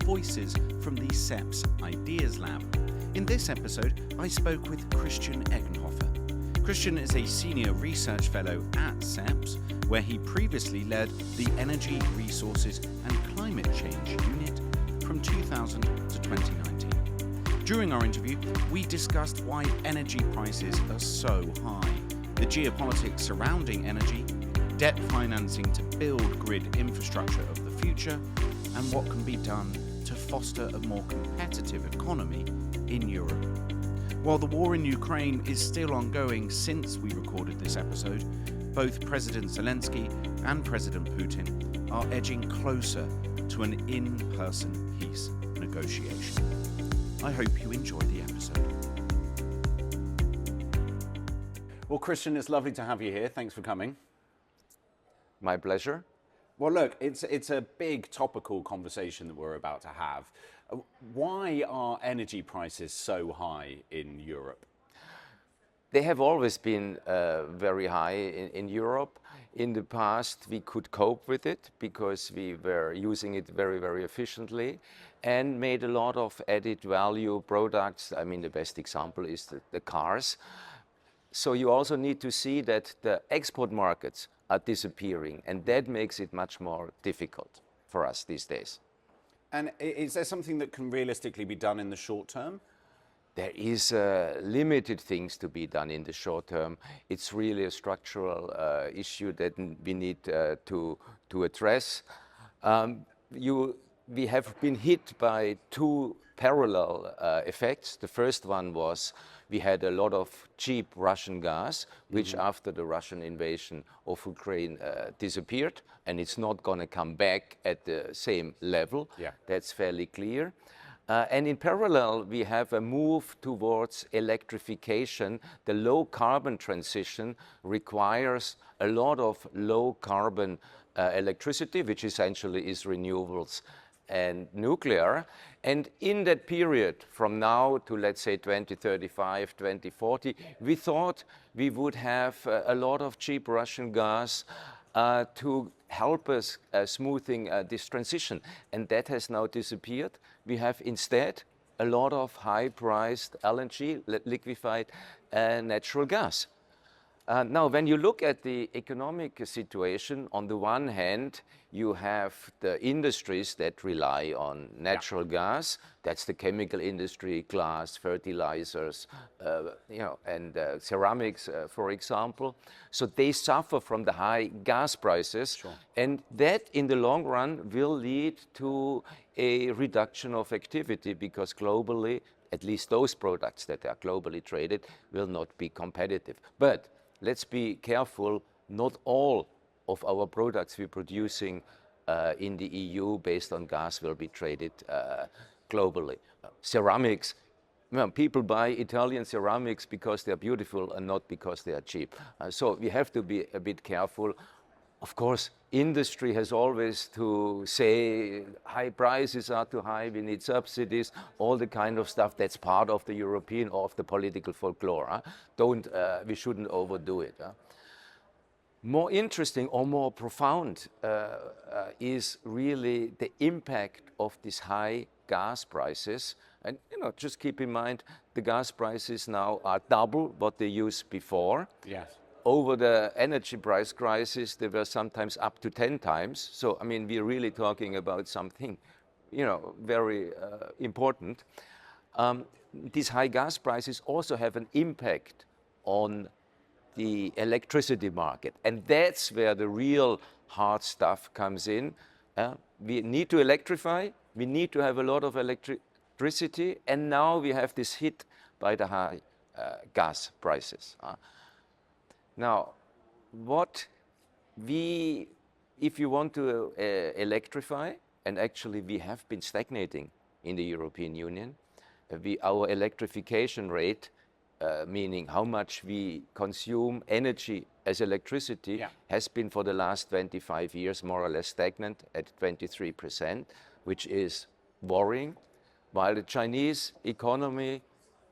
voices from the CEPS Ideas Lab. In this episode, I spoke with Christian Egenhofer. Christian is a senior research fellow at CEPS, where he previously led the Energy, Resources and Climate Change Unit from 2000 to 2019. During our interview, we discussed why energy prices are so high, the geopolitics surrounding energy, debt financing to build grid infrastructure of the future, and what can be done to foster a more competitive economy in Europe. While the war in Ukraine is still ongoing since we recorded this episode, both President Zelensky and President Putin are edging closer to an in-person peace negotiation. I hope you enjoy the episode. Well, Christian, it's lovely to have you here. Thanks for coming. My pleasure. Well, look, it's a big topical conversation that we're about to have. Why are energy prices so high in Europe? They have always been very high in Europe. In the past, we could cope with it because we were using it very, very efficiently and made a lot of added value products. I mean, the best example is the cars. So you also need to see that the export markets are disappearing, and that makes it much more difficult for us these days. And is there something that can realistically be done in the short term? There is limited things to be done in the short term. It's really a structural issue that we need to address. We have been hit by two parallel effects. The first one was we had a lot of cheap Russian gas, which after the Russian invasion of Ukraine disappeared, and it's not going to come back at the same level. Yeah. That's fairly clear. And in parallel, we have a move towards electrification. The low carbon transition requires a lot of low carbon electricity, which essentially is renewables and nuclear. And in that period, from now to, let's say, 2035, 2040, we thought we would have a lot of cheap Russian gas to help us smoothing this transition. And that has now disappeared. We have instead a lot of high-priced LNG, liquefied natural gas. Now, when you look at the economic situation, on the one hand, you have the industries that rely on natural gas. That's the chemical industry, glass, fertilizers, and ceramics, for example. So they suffer from the high gas prices. Sure. And that, in the long run, will lead to a reduction of activity because globally, at least those products that are globally traded, will not be competitive. But let's be careful, not all of our products we're producing in the EU based on gas will be traded globally. Ceramics, people buy Italian ceramics because they're beautiful and not because they are cheap. So we have to be a bit careful. Of course, industry has always to say high prices are too high, we need subsidies, all the kind of stuff that's part of the European or of the political folklore. We shouldn't overdo it. More interesting or more profound is really the impact of these high gas prices. And just keep in mind, the gas prices now are double what they used before. Yes. Over the energy price crisis, they were sometimes up to 10 times. So, I mean, we're really talking about something, very important. These high gas prices also have an impact on the electricity market. And that's where the real hard stuff comes in. We need to electrify. We need to have a lot of electricity. And now we have this hit by the high gas prices. Now, if you want to electrify, and actually we have been stagnating in the European Union, our electrification rate, meaning how much we consume energy as electricity, has been for the last 25 years more or less stagnant at 23%, which is worrying, while the Chinese economy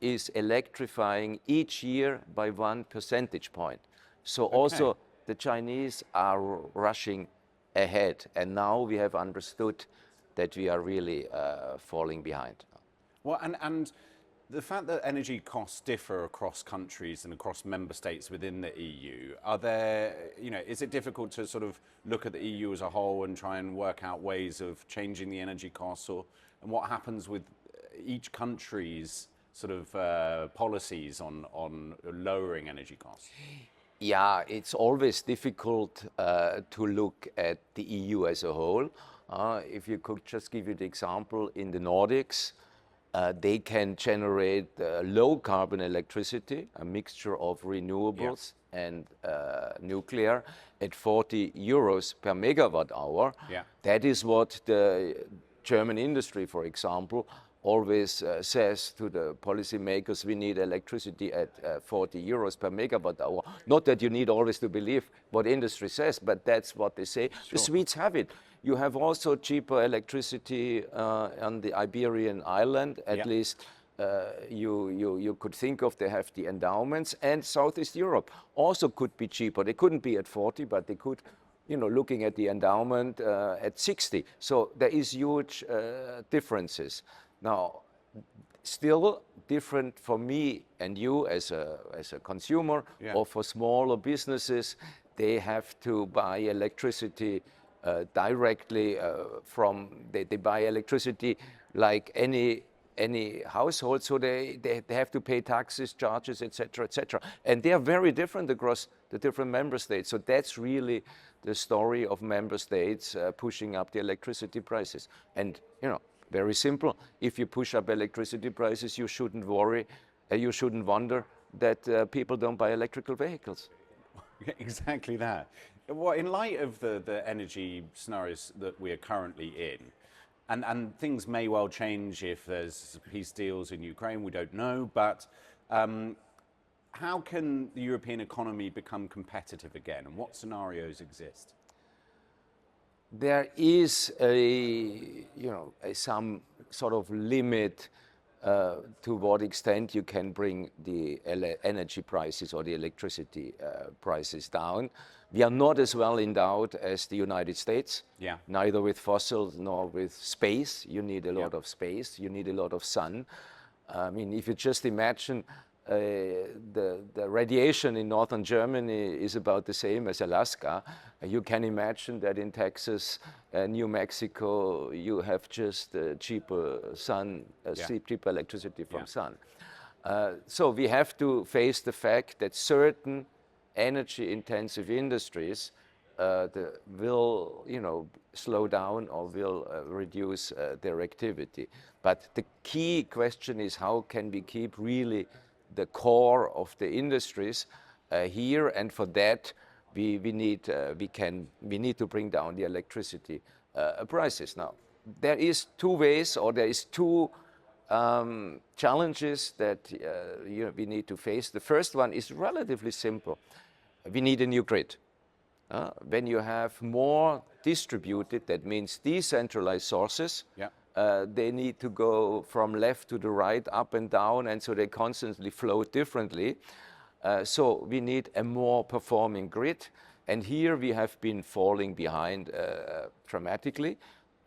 is electrifying each year by 1 percentage point. So also the Chinese are rushing ahead, and now we have understood that we are really falling behind. Well, and the fact that energy costs differ across countries and across member states within the EU, are there, is it difficult to sort of look at the EU as a whole and try and work out ways of changing the energy costs, and what happens with each country's sort of policies on lowering energy costs? Yeah, it's always difficult to look at the EU as a whole. If you could just give you the example, in the Nordics, they can generate low carbon electricity, a mixture of renewables and nuclear, at 40 euros per megawatt hour. Yeah. That is what the German industry, for example, always says to the policymakers: we need electricity at 40 euros per megawatt hour. Not that you need always to believe what industry says, but that's what they say. Sure. The Swedes have it. You have also cheaper electricity on the Iberian island, at least you could think of. They have the endowments, and Southeast Europe also could be cheaper. They couldn't be at 40, but they could, looking at the endowment, at 60. So there is huge differences. Now, still different for me and you as a consumer, or for smaller businesses. They have to buy electricity directly they buy electricity like any household, so they have to pay taxes, charges, etc., etc. And they are very different across the different member states. So that's really the story of member states pushing up the electricity prices. And very simple. If you push up electricity prices, you shouldn't worry, you shouldn't wonder that people don't buy electrical vehicles. Exactly that. Well, in light of the energy scenarios that we are currently in, and things may well change if there's peace deals in Ukraine, we don't know, but how can the European economy become competitive again, and what scenarios exist? There is some sort of limit to what extent you can bring the energy prices or the electricity prices down. We are not as well endowed as the United States, neither with fossils nor with space. You need a lot of space, you need a lot of sun. I mean, if you just imagine the radiation in northern Germany is about the same as Alaska. You can imagine that in Texas and New Mexico, you have just cheaper sun, cheaper electricity from sun. So we have to face the fact that certain energy-intensive industries will, slow down or will reduce their activity. But the key question is, how can we keep really the core of the industries here? And for that, we need to bring down the electricity prices. Now, there is two ways, or there is two challenges that we need to face. The first one is relatively simple. We need a new grid. When you have more distributed, that means decentralized sources, they need to go from left to the right, up and down, and so they constantly flow differently. So we need a more performing grid, and here we have been falling behind dramatically.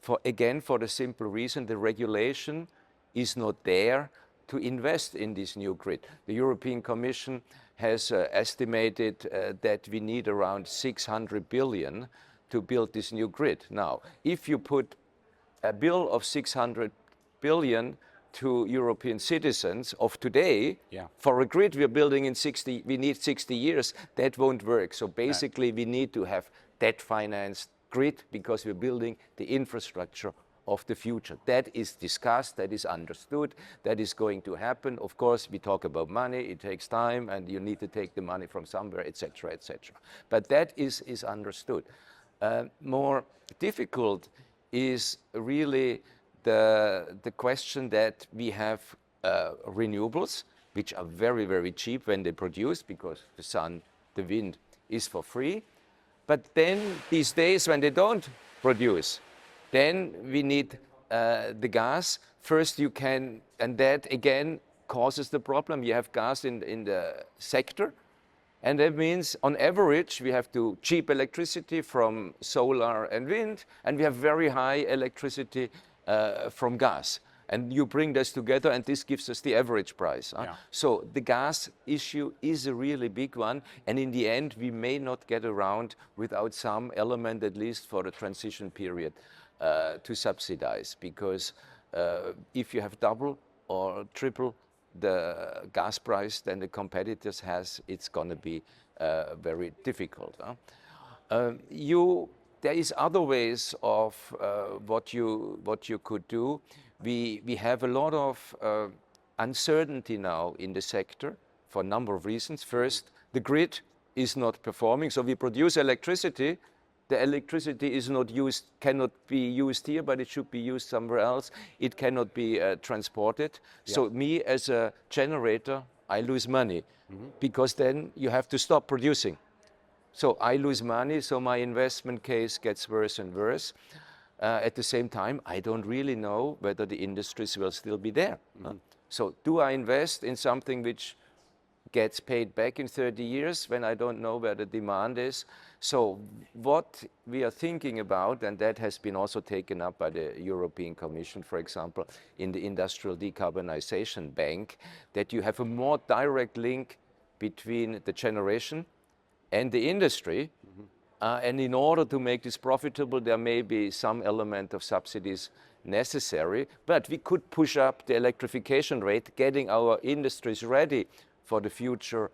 For the simple reason, the regulation is not there to invest in this new grid. The European Commission has estimated that we need around 600 billion to build this new grid. Now, if you put a bill of 600 billion to European citizens of today, for a grid we're building in 60, we need 60 years, that won't work. So basically we need to have debt-financed grid because we're building the infrastructure of the future. That is discussed, that is understood, that is going to happen. Of course, we talk about money, it takes time, and you need to take the money from somewhere, etc., etc. But that is understood. More difficult is really the question that we have renewables, which are very, very cheap when they produce, because the sun, the wind is for free. But then these days when they don't produce, then we need the gas. First you can, and that again causes the problem. You have gas in the sector, And that means, on average, we have to cheap electricity from solar and wind, and we have very high electricity from gas. And you bring this together, and this gives us the average price. Yeah. So the gas issue is a really big one, and in the end, we may not get around without some element, at least for the transition period, to subsidize. Because if you have double or triple the gas price than the competitors has, it's going to be very difficult. There is other ways of what you could do. We have a lot of uncertainty now in the sector for a number of reasons. First, the grid is not performing, so we produce electricity. The electricity is not used, cannot be used here, but it should be used somewhere else. It cannot be transported. Yeah. So me as a generator, I lose money because then you have to stop producing. So I lose money, so my investment case gets worse and worse. At the same time, I don't really know whether the industries will still be there. So do I invest in something which gets paid back in 30 years when I don't know where the demand is? So what we are thinking about, and that has been also taken up by the European Commission, for example, in the Industrial Decarbonization Bank, that you have a more direct link between the generation and the industry. And in order to make this profitable, there may be some element of subsidies necessary, but we could push up the electrification rate, getting our industries ready for the future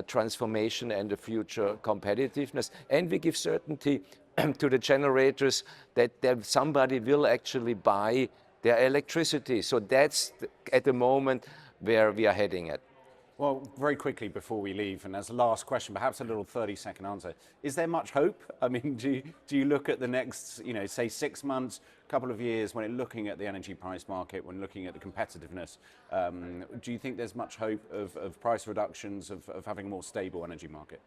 transformation and the future competitiveness. And we give certainty to the generators that somebody will actually buy their electricity. So that's at the moment where we are heading at. Well, very quickly before we leave, and as a last question, perhaps a little 30-second answer, is there much hope? I mean, do you look at the next, say 6 months, couple of years, when looking at the energy price market, when looking at the competitiveness, do you think there's much hope of price reductions, of having a more stable energy market?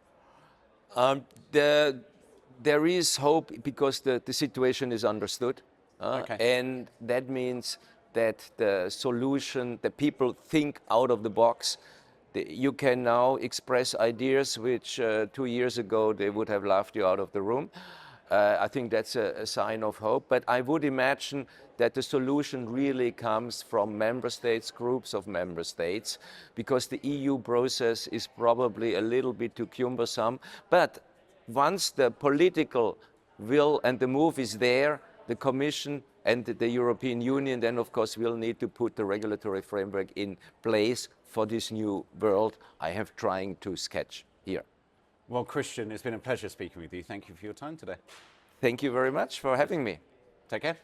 There is hope because the situation is understood. Okay. And that means that the solution, that people think out of the box. You can now express ideas which 2 years ago they would have laughed you out of the room. I think that's a sign of hope, but I would imagine that the solution really comes from member states, groups of member states, because the EU process is probably a little bit too cumbersome. But once the political will and the move is there, the Commission and the European Union then of course will need to put the regulatory framework in place for this new world I have trying to sketch here. Well, Christian, it's been a pleasure speaking with you. Thank you for your time today. Thank you very much for having me. Take care.